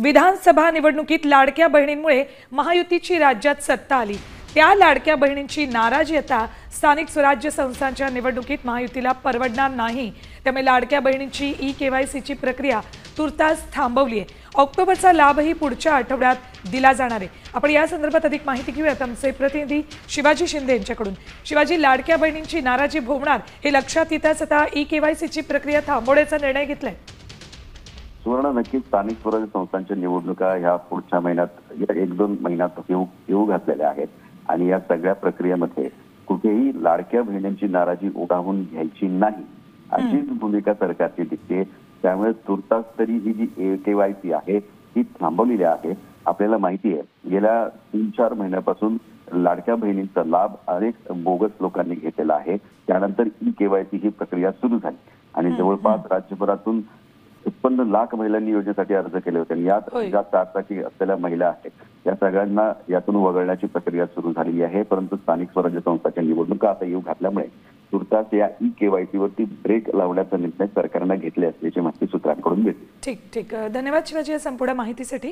विधानसभा निवडणुकीत लाडक्या बहिणींमुळे महायुतीची राज्यात सत्ता आली। त्या लाडक्या बहिणींची नाराजी आता स्थानिक स्वराज्य संस्थांच्या निवडणुकीत महायुतीला परवडणार नाही। त्यामुळे लाडक्या बहिणींची ई-केवायसीची प्रक्रिया तुर्तास थांबवली आहे। ऑक्टोबरचा लाभही पुढच्या आठवड्यात दिला जाणार आहे। आपण या संदर्भात अधिक माहिती घेऊयात आमचे प्रतिनिधी शिवाजी शिंदे यांच्याकडून। शिवाजी, लाडक्या बहिणींची नाराजी भोवणार हे लक्षात येताच आता ई-केवायसीची प्रक्रिया थांबवण्याचा निर्णय घेतलाय। सुवर्ण, नक्कीच स्थानिक स्वराज्य संस्थांच्या निवडणुका ह्या पुढच्या महिन्यात 1-2 महिन्यात येऊ घातलेल्या आहेत आणि या सगळ्या प्रक्रियेमध्ये कुठेही लाडक्या बहिणींची नाराजी ओढावून घ्यायची नाही अशीच भूमिका सरकारची दिसते। त्यामुळे तुर्तास तरी ही जी केवायसी आहे ती थांबवलेली आहे। आपल्याला माहिती आहे गेल्या 3-4 महिन्यापासून लाडक्या बहिणींचा लाभ अनेक बोगस लोकांनी घेतलेला आहे। त्यानंतर ई-केवायसी ही प्रक्रिया सुरू झाली आणि जवळपास राज्यभरातून 56 लाख महिलांनी योजनेसाठी अर्ज केले होते आणि यात ज्या 4 चाकी असलेल्या महिला आहेत या सगळ्यांना यातून वगळण्याची प्रक्रिया सुरू झालेली आहे। परंतु स्थानिक स्वराज्य संस्थांच्या निवडणुका आता येऊ घातल्यामुळे तुर्तास या ई-केवायसी वरती ब्रेक लावण्याचा निर्णय सरकारने घेतले असल्याची माहिती सूत्रांकडून मिळते। ठीक, धन्यवाद शिवाजी या संपूर्ण माहितीसाठी।